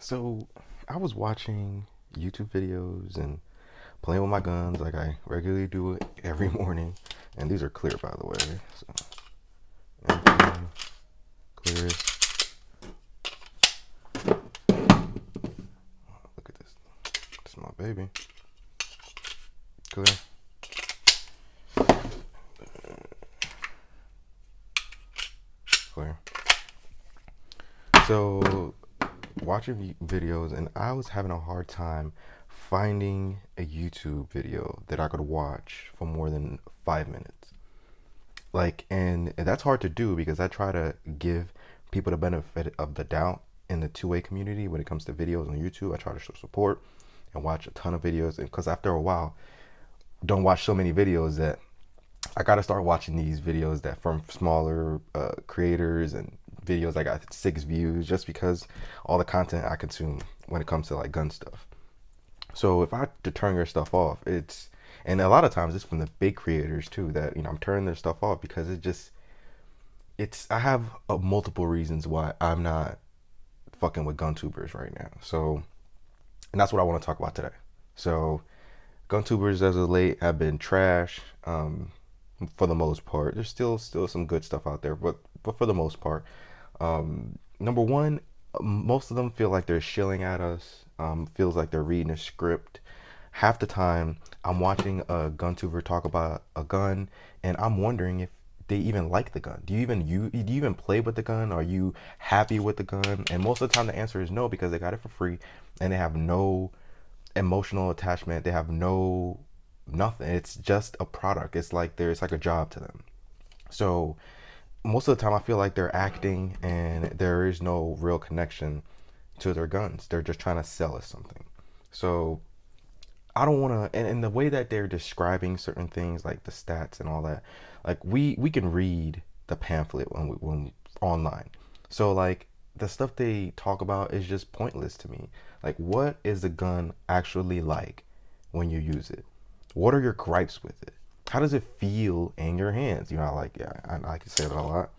So I was watching YouTube videos and playing with my guns like I regularly do it every morning. And these are clear, by the way. So everything clear. Look at this. This is my baby. Clear. Clear. So watching videos, and I was having a hard time finding a YouTube video that I could watch for more than 5 minutes. And that's hard to do because I try to give people the benefit of the doubt in the two-way community when it comes to videos on YouTube. I try to show support and watch a ton of videos, and because after a while, don't watch so many videos that I gotta start watching these videos that from smaller creators and videos I got 6 views just because all the content I consume when it comes to like gun stuff. So if I to turn your stuff off, and a lot of times it's from the big creators too that I'm turning their stuff off because it's I have multiple reasons why I'm not fucking with Guntubers right now. So, and that's what I want to talk about today. So Guntubers as of late have been trash. For the most part, there's still some good stuff out there, but for the most part, number one, most of them feel like they're shilling at us. Feels like they're reading a script. Half the time, I'm watching a guntuber talk about a gun, and I'm wondering if they even like the gun. Do you even play with the gun? Are you happy with the gun? And most of the time, the answer is no because they got it for free, and they have no emotional attachment. They have no nothing. It's just a product. It's like a job to them. So most of the time I feel like they're acting and there is no real connection to their guns. They're just trying to sell us something. So I don't want to, and the way that they're describing certain things like the stats and all that, like we can read the pamphlet when online. So like the stuff they talk about is just pointless to me. Like what is the gun actually like when you use it? What are your gripes with it? How does it feel in your hands? Like, yeah, I can say that a lot.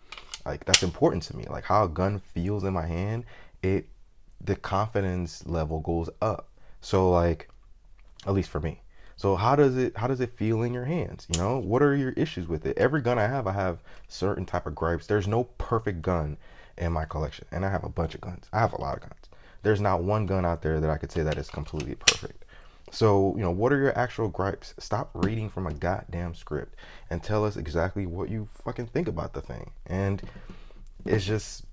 Like, that's important to me. Like, how a gun feels in my hand, the confidence level goes up. So, like, at least for me. So, how does it feel in your hands? What are your issues with it? Every gun I have certain type of gripes. There's no perfect gun in my collection, and I have a bunch of guns. I have a lot of guns. There's not one gun out there that I could say that is completely perfect. So, what are your actual gripes? Stop reading from a goddamn script and tell us exactly what you fucking think about the thing. And it's just,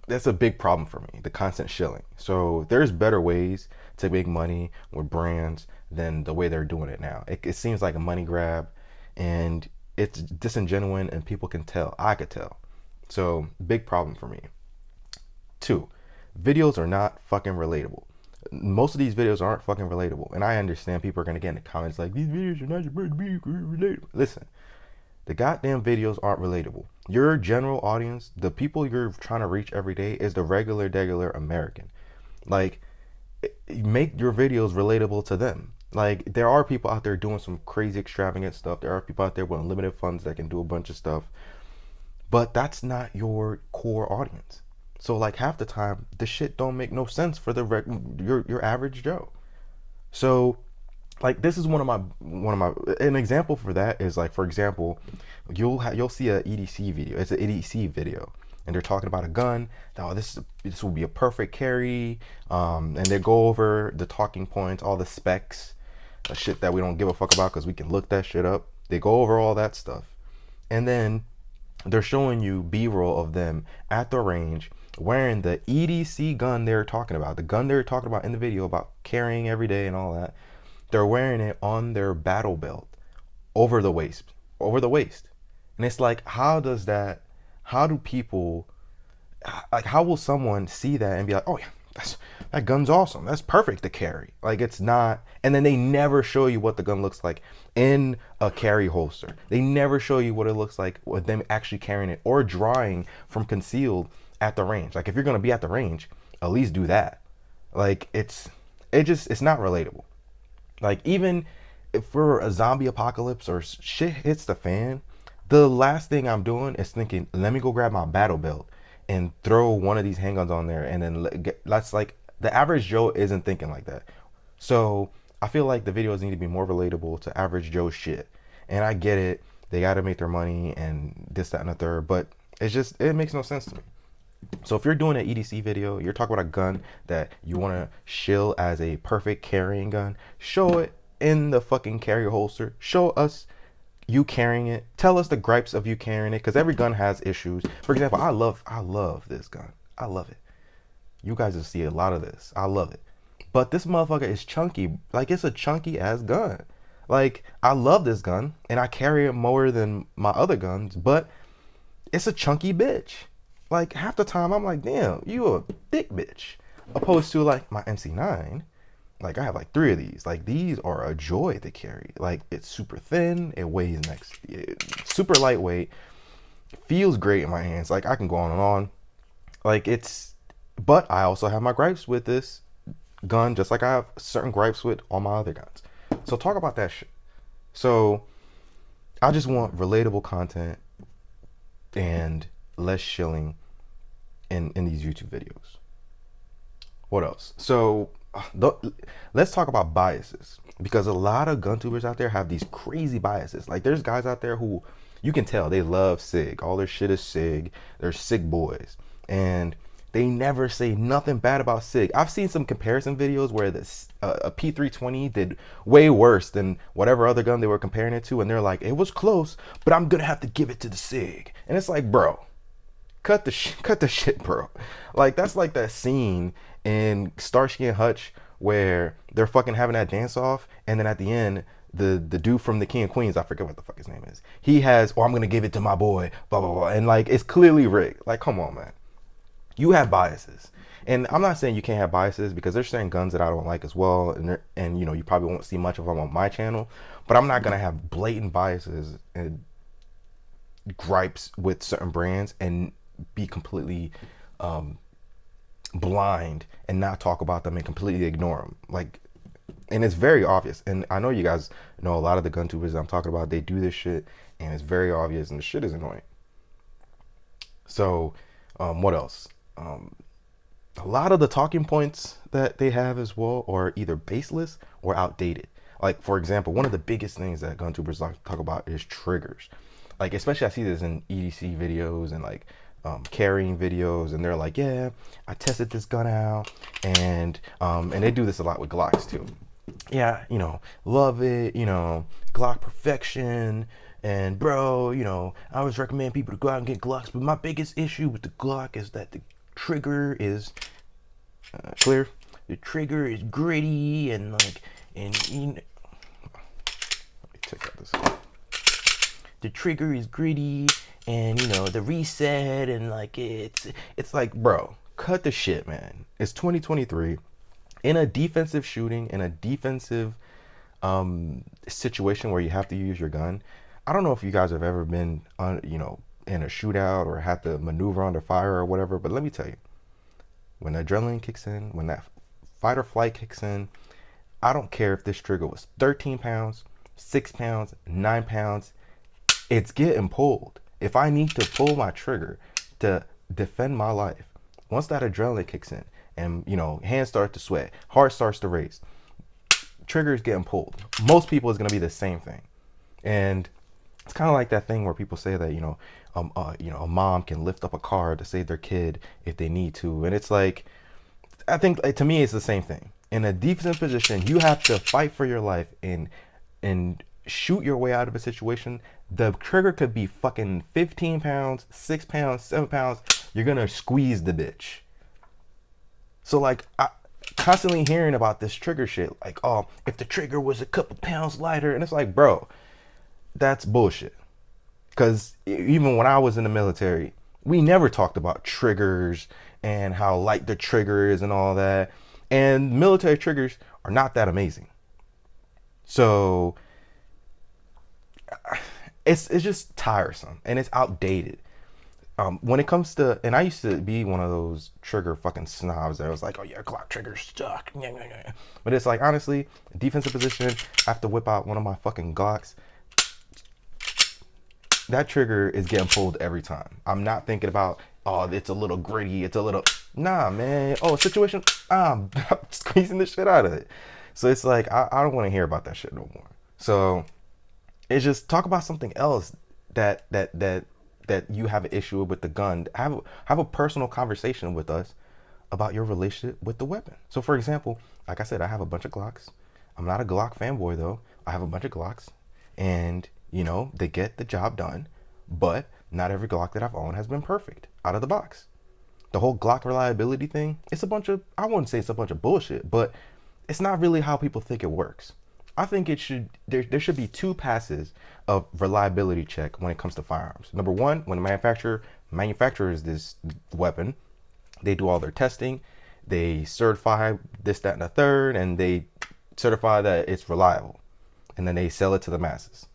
that's a big problem for me, the constant shilling. So, there's better ways to make money with brands than the way they're doing it now. It seems like a money grab and it's disingenuous and people can tell. I could tell. So, big problem for me. Two, videos are not fucking relatable. Most of these videos aren't fucking relatable. And I understand people are going to get in the comments like, these videos are not supposed to be relatable. Listen, the goddamn videos aren't relatable. Your general audience, the people you're trying to reach every day, is the regular American. Like, make your videos relatable to them. Like, there are people out there doing some crazy extravagant stuff. There are people out there with unlimited funds that can do a bunch of stuff. But that's not your core audience. So like half the time, the shit don't make no sense for your average Joe. So like this is one of my an example for that is like, for example, you'll see a EDC video. It's an EDC video, and they're talking about a gun. Oh, this will be a perfect carry. And they go over the talking points, all the specs, shit that we don't give a fuck about because we can look that shit up. They go over all that stuff, and then they're showing you B-roll of them at the range wearing the EDC gun they're talking about, the gun they're talking about in the video about carrying every day and all that. They're wearing it on their battle belt over the waist, over the waist. And it's like, how do people, like, how will someone see that and be like, oh yeah, that gun's awesome. That's perfect to carry. Like, it's not. And then they never show you what the gun looks like in a carry holster. They never show you what it looks like with them actually carrying it or drawing from concealed at the range. Like, if you're gonna be at the range, at least do that. Like, it's not relatable. Like, even if we're a zombie apocalypse or shit hits the fan, the last thing I'm doing is thinking, let me go grab my battle belt and throw one of these handguns on there, and then let's like The average Joe isn't thinking like that. So I feel like the videos need to be more relatable to average Joe shit. And I get it. They got to make their money and this, that, and the third. But it makes no sense to me. So if you're doing an EDC video, you're talking about a gun that you want to shill as a perfect carrying gun, show it in the fucking carry holster. Show us you carrying it. Tell us the gripes of you carrying it, because every gun has issues. For example, I love this gun. I love it. You guys will see a lot of this. I love it. But this motherfucker is chunky. Like, it's a chunky ass gun. Like, I love this gun and I carry it more than my other guns, but it's a chunky bitch. Like, half the time I'm like, damn, you a thick bitch. Opposed to like my MC9, like I have like 3 of these. Like, these are a joy to carry. Like, it's super thin, it weighs super lightweight, feels great in my hands. Like, I can go on and on. Like, but I also have my gripes with this gun, just like I have certain gripes with all my other guns. So talk about that shit. So I just want relatable content and less shilling in these YouTube videos. What else? So let's talk about biases, because a lot of gun tubers out there have these crazy biases. Like, there's guys out there who you can tell they love SIG. All their shit is SIG. They're SIG boys. And they never say nothing bad about SIG. I've seen some comparison videos where a P320 did way worse than whatever other gun they were comparing it to, and they're like, it was close, but I'm gonna have to give it to the SIG. And it's like, bro, cut the shit, bro. Like, that's like that scene in Starsky and Hutch where they're fucking having that dance off, and then at the end, the dude from the King of Queens, I forget what the fuck his name is, he has, I'm gonna give it to my boy, blah blah blah, and like, it's clearly rigged. Like, come on, man. You have biases. And I'm not saying you can't have biases, because there's certain guns that I don't like as well, and you know, you probably won't see much of them on my channel, but I'm not gonna have blatant biases and gripes with certain brands and be completely blind and not talk about them and completely ignore them. Like, and it's very obvious. And I know you guys know a lot of the gun tubers that I'm talking about, they do this shit and it's very obvious, and the shit is annoying. So what else? A lot of the talking points that they have as well are either baseless or outdated. Like, for example, one of the biggest things that gun tubers like to talk about is triggers. Like, especially I see this in EDC videos and like carrying videos, and they're like, yeah, I tested this gun out, and they do this a lot with Glocks too. Yeah, you know, love it, you know, Glock perfection, and bro, you know, I always recommend people to go out and get Glocks, but my biggest issue with the Glock is that the trigger is clear. The trigger is gritty, and like, and you know, let me take out this. The trigger is gritty, and you know, the reset, and like, it's like, bro, cut the shit, man. It's 2023. In a defensive shooting, in a defensive situation where you have to use your gun, I don't know if you guys have ever been you know, in a shootout or had to maneuver under fire or whatever, but let me tell you, when adrenaline kicks in, when that fight or flight kicks in, I don't care if this trigger was 13 pounds, 6 pounds, 9 pounds, it's getting pulled. If I need to pull my trigger to defend my life, once that adrenaline kicks in and, you know, hands start to sweat, heart starts to race, trigger is getting pulled. Most people is going to be the same thing. And it's kind of like that thing where people say that, you know, a mom can lift up a car to save their kid if they need to. And it's like, I think, to me, it's the same thing. In a defensive position, you have to fight for your life and shoot your way out of a situation. The trigger could be fucking 15 pounds, 6 pounds, 7 pounds. You're going to squeeze the bitch. So like, I constantly hearing about this trigger shit. Like, oh, if the trigger was a couple pounds lighter. And it's like, bro, that's bullshit. Because even when I was in the military, we never talked about triggers and how light the trigger is and all that. And military triggers are not that amazing. So it's just tiresome and it's outdated. When it comes to, and I used to be one of those trigger fucking snobs that was like, oh yeah, Glock trigger's stuck. But it's like, honestly, defensive position, I have to whip out one of my fucking Glocks. That trigger is getting pulled every time. I'm not thinking about, oh, it's a little gritty, it's a little, Nah, man. Oh, situation. I'm squeezing the shit out of it. So it's like I don't want to hear about that shit no more. So it's just talk about something else that you have an issue with the gun. Have a personal conversation with us about your relationship with the weapon. So for example, like I said, I have a bunch of Glocks. I'm not a Glock fanboy though. I have a bunch of Glocks, and they get the job done, but not every Glock that I've owned has been perfect out of the box. The whole Glock reliability thing, it's a bunch of, I wouldn't say it's a bunch of bullshit, but it's not really how people think it works. I think there should be two passes of reliability check when it comes to firearms. Number one, when the manufacturer manufactures this weapon, they do all their testing, they certify this, that, and the third, and they certify that it's reliable, and then they sell it to the masses.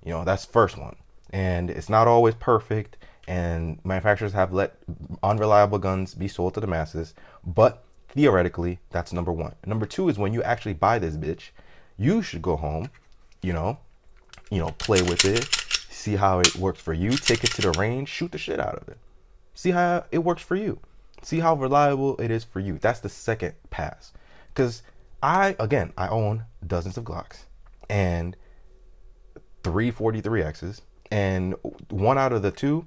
That's the first one, and it's not always perfect, and manufacturers have let unreliable guns be sold to the masses, but theoretically that's number one. Number two is when you actually buy this bitch, you should go home, you know play with it, see how it works for you, take it to the range, shoot the shit out of it, see how it works for you, see how reliable it is for you. That's the second pass. Because I own dozens of Glocks and 343Xs, and one out of the two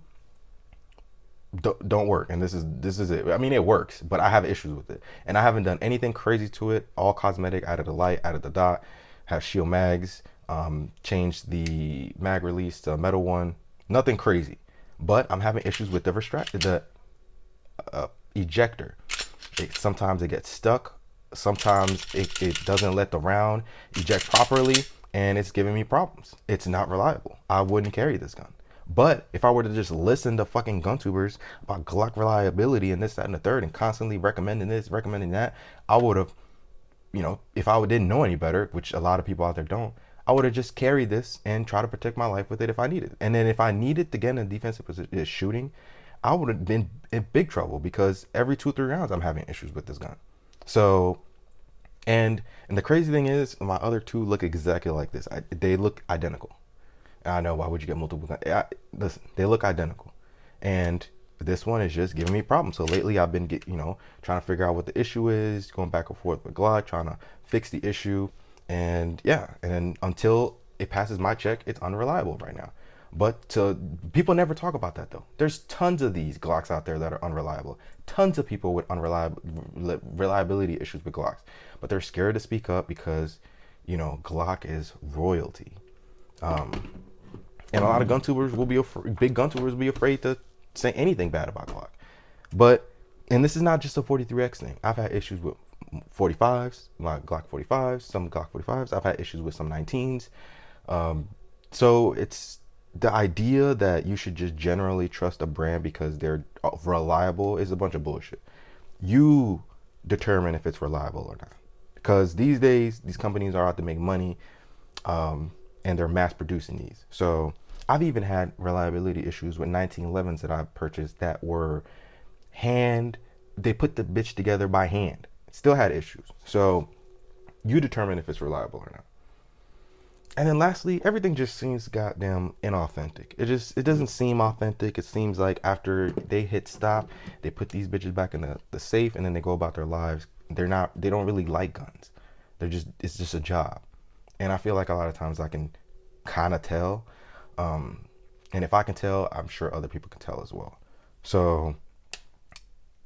don't work. And this is it. I mean, it works, but I have issues with it, and I haven't done anything crazy to it. All cosmetic, added the light, added the dot, have shield mags, changed the mag release to a metal one. Nothing crazy, but I'm having issues with the ejector. Sometimes it gets stuck. Sometimes it doesn't let the round eject properly, and it's giving me problems. It's not reliable. I wouldn't carry this gun. But if I were to just listen to fucking Guntubers about Glock reliability and this, that, and the third, and constantly recommending this, recommending that, I would have, if I didn't know any better, which a lot of people out there don't, I would have just carried this and try to protect my life with it if I needed it. And then if I needed to get in a defensive position, shooting, I would have been in big trouble, because every 2-3 rounds I'm having issues with this gun. So, and the crazy thing is, my other two look exactly like this. They look identical. I know, why would you get multiple guns? Listen, they look identical, and this one is just giving me problems. So lately I've been trying to figure out what the issue is, going back and forth with Glock, trying to fix the issue, and and until it passes my check, it's unreliable right now. But people never talk about that though. There's tons of these Glocks out there that are unreliable. Tons of people with reliability issues with Glocks, but they're scared to speak up because Glock is royalty. And a lot of Guntubers will be big Guntubers will be afraid to say anything bad about Glock. And this is not just a 43X thing. I've had issues with 45s, like Glock 45s, some Glock 45s. I've had issues with some 19s. So it's the idea that you should just generally trust a brand because they're reliable is a bunch of bullshit. You determine if it's reliable or not. Because these days, these companies are out to make money. And they're mass producing these. So I've even had reliability issues with 1911s that I purchased that were they put the bitch together by hand. Still had issues. So you determine if it's reliable or not. And then lastly, everything just seems goddamn inauthentic. It doesn't seem authentic. It seems like after they hit stop, they put these bitches back in the safe, and then they go about their lives. They don't really like guns. It's just a job. And I feel like a lot of times I can kind of tell. And if I can tell, I'm sure other people can tell as well. So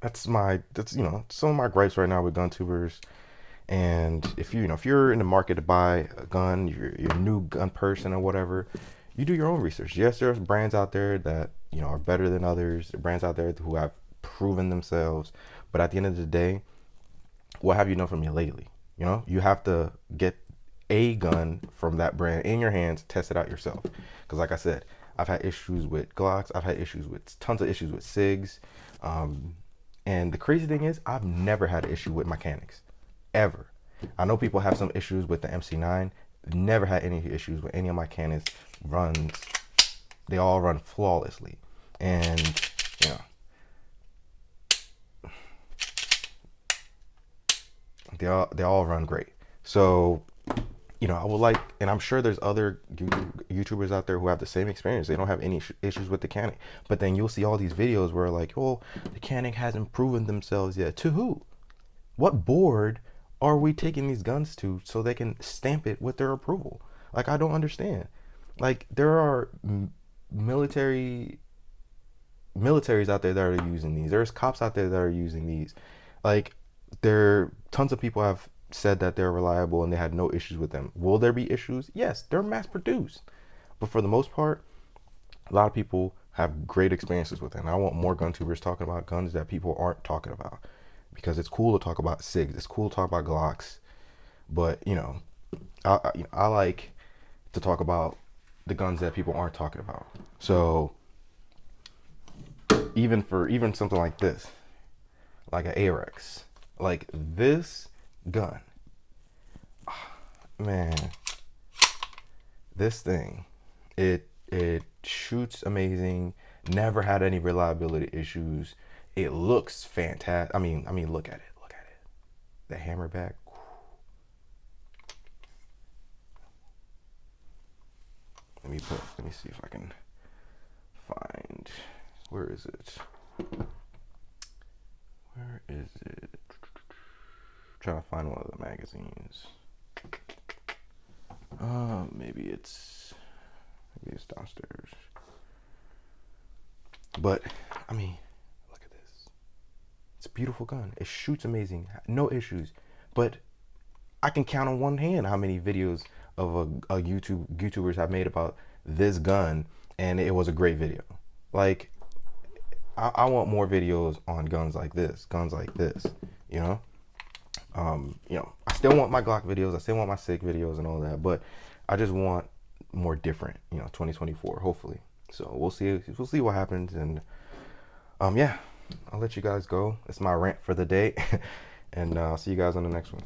that's some of my gripes right now with Guntubers. And if you're in the market to buy a gun, you're a new gun person or whatever, you do your own research. Yes, there's brands out there that are better than others. There are brands out there who have proven themselves. But at the end of the day, what have you done for me lately? You have to get a gun from that brand in your hands, test it out yourself. Because like I said, I've had issues with Glocks. I've had tons of issues with SIGs. And the crazy thing is, I've never had an issue with mechanics, ever. I know people have some issues with the MC9. Never had any issues with any of my cannons. They all run flawlessly. And, they all run great. So I would like, and I'm sure there's other YouTubers out there who have the same experience. They don't have any issues with the Canon, but then you'll see all these videos where like, oh, the Canon hasn't proven themselves yet. To who? What board are we taking these guns to so they can stamp it with their approval? Like, I don't understand. Like, there are military militaries out there that are using these. There's cops out there that are using these. Like, tons of people have said that they're reliable and they had no issues with them. Will there be issues? Yes, they're mass produced. But for the most part, a lot of people have great experiences with it. And I want more gun tubers talking about guns that people aren't talking about. Because it's cool to talk about SIGs. It's cool to talk about Glocks. But, I like to talk about the guns that people aren't talking about. So even something like this, like an AREX, like this gun, man, this thing, it shoots amazing. Never had any reliability issues. It looks fantastic. I mean, look at it. Look at it. The hammerback. Let me see if I can find, where is it? Where is it? Trying to find one of the magazines. Maybe it's downstairs. But look at this. It's a beautiful gun. It shoots amazing. No issues. But I can count on one hand how many videos of a YouTubers have made about this gun, and it was a great video. Like, I want more videos on guns like this, I still want my Glock videos, I still want my SIG videos and all that, but I just want more different, 2024, hopefully. So we'll see what happens, and yeah, I'll let you guys go. It's my rant for the day, and I'll see you guys on the next one.